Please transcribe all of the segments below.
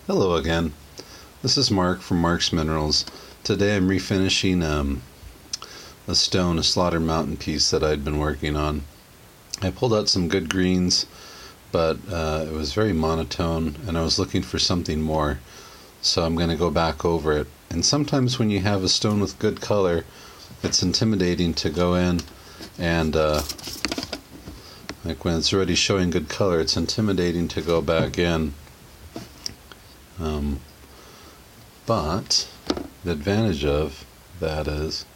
Hello again. This is Mark from Mark's Minerals. Today I'm refinishing a stone, a Slaughter Mountain piece that I'd been working on. I pulled out some good greens, but it was very monotone and I was looking for something more. So I'm going to go back over it. And sometimes when you have a stone with good color, it's intimidating to go in and like when it's already showing good color, it's intimidating to go back in. But the advantage of that is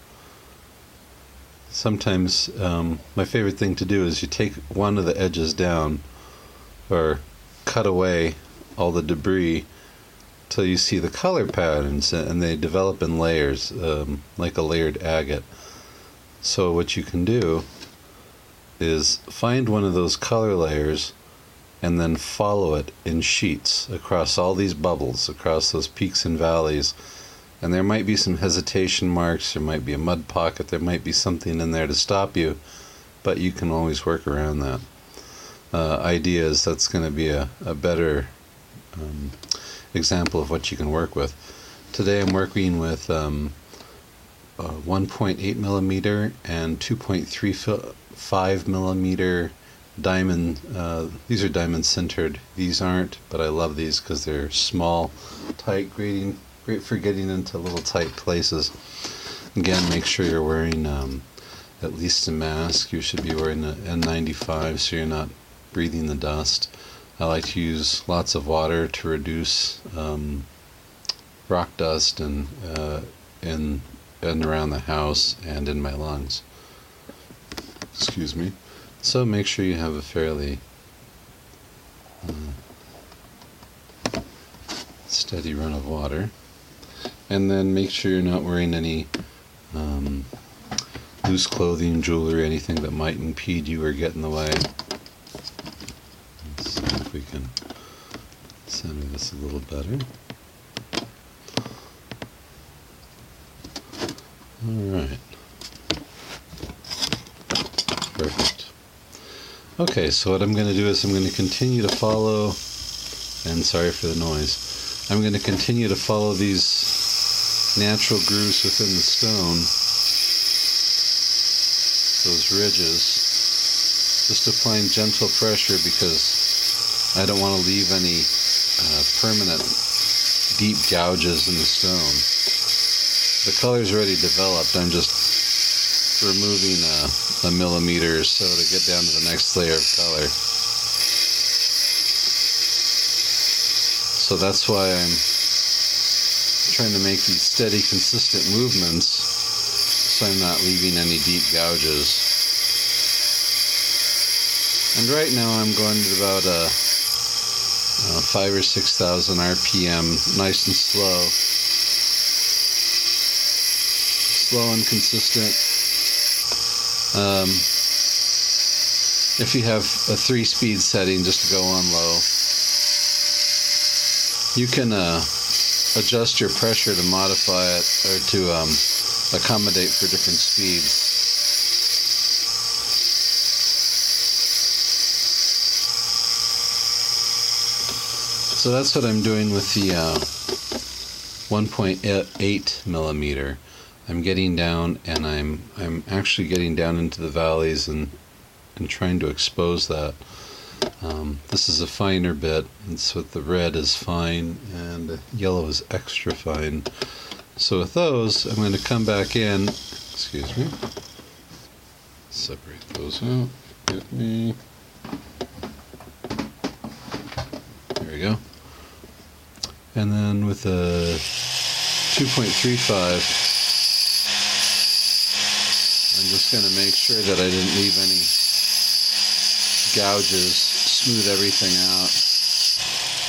sometimes my favorite thing to do is you take one of the edges down or cut away all the debris till you see the color patterns, and they develop in layers, like a layered agate. So what you can do is find one of those color layers and then follow it in sheets across all these bubbles, across those peaks and valleys. And there might be some hesitation marks, there might be a mud pocket, there might be something in there to stop you, but you can always work around that. Idea is that's going to be a better example of what you can work with. Today I'm working with 1.8 millimeter and 2.35 millimeter diamond. These are diamond sintered. These aren't, but I love these because they're small, tight, great for getting into little tight places. Again, make sure you're wearing at least a mask. You should be wearing an N95 so you're not breathing the dust. I like to use lots of water to reduce rock dust and in and around the house and in my lungs. Excuse me. So make sure you have a fairly steady run of water, and then make sure you're not wearing any loose clothing, jewelry, anything that might impede you or get in the way. Let's see if we can center this a little better. Alright. Perfect. Okay, so what I'm going to do is I'm going to continue to follow, and sorry for the noise, I'm going to continue to follow these natural grooves within the stone, those ridges, just applying gentle pressure because I don't want to leave any permanent deep gouges in the stone. The color's already developed, I'm just removing a millimeter or so to get down to the next layer of color. So that's why I'm trying to make these steady, consistent movements so I'm not leaving any deep gouges. And right now I'm going at about 5,000 or 6,000 RPM, nice and slow. Slow and consistent. If you have a 3-speed setting, just to go on low, you can adjust your pressure to modify it or to accommodate for different speeds. So that's what I'm doing with the 1.8 millimeter. I'm getting down, and I'm actually getting down into the valleys and trying to expose that. This is a finer bit, and so the red is fine and the yellow is extra fine. So with those, I'm going to come back in. Excuse me. Separate those out. Get me. There we go. And then with a 2.35. I'm just going to make sure that I didn't leave any gouges, smooth everything out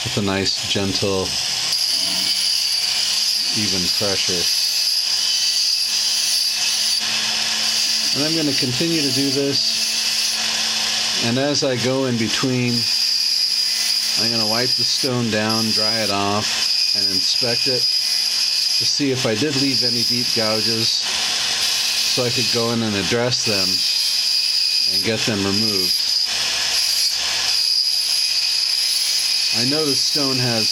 with a nice, gentle, even pressure. And I'm going to continue to do this, and as I go in between, I'm going to wipe the stone down, dry it off, and inspect it to see if I did leave any deep gouges, so I could go in and address them and get them removed. I know the stone has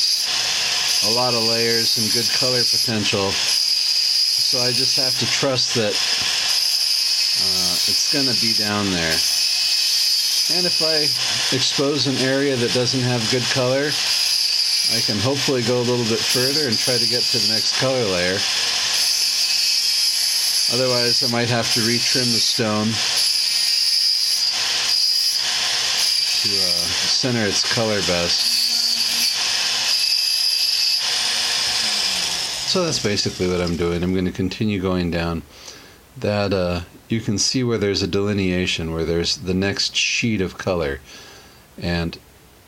a lot of layers and good color potential. So I just have to trust that it's going to be down there. And if I expose an area that doesn't have good color, I can hopefully go a little bit further and try to get to the next color layer. Otherwise, I might have to retrim the stone to center its color best. So that's basically what I'm doing. I'm going to continue going down. That you can see where there's a delineation, where there's the next sheet of color, and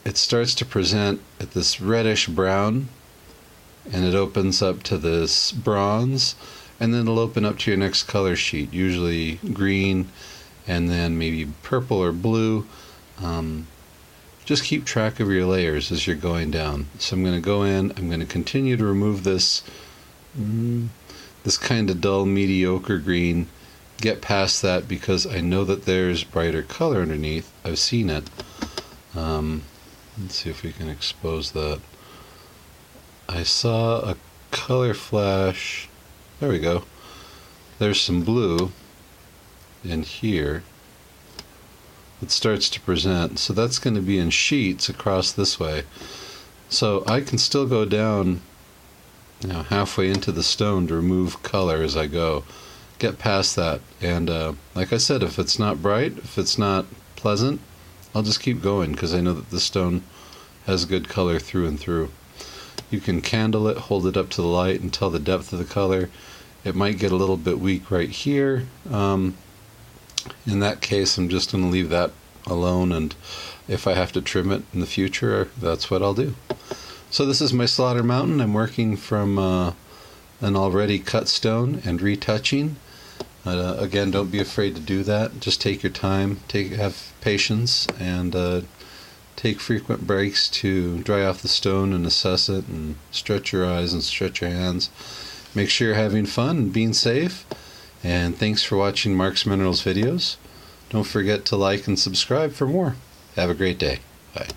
it starts to present at this reddish brown, and it opens up to this bronze, and then it'll open up to your next color sheet, usually green, and then maybe purple or blue. Just keep track of your layers as you're going down. So I'm going to go in, I'm going to continue to remove this kind of dull, mediocre green, get past that because I know that there's brighter color underneath. I've seen it. Let's see if we can expose that. I saw a color flash. There we go. There's some blue in here. It starts to present. So that's going to be in sheets across this way. So I can still go down halfway into the stone to remove color as I go. Get past that. And like I said, if it's not bright, if it's not pleasant, I'll just keep going because I know that the stone has good color through and through. You can candle it, hold it up to the light and tell the depth of the color. It might get a little bit weak right here. In that case, I'm just going to leave that alone, and if I have to trim it in the future, that's what I'll do. So this is my Slaughter Mountain. I'm working from an already cut stone and retouching. Again, don't be afraid to do that. Just take your time, have patience, and take frequent breaks to dry off the stone and assess it, and stretch your eyes and stretch your hands. Make sure you're having fun and being safe. And thanks for watching Mark's Minerals videos. Don't forget to like and subscribe for more. Have a great day. Bye.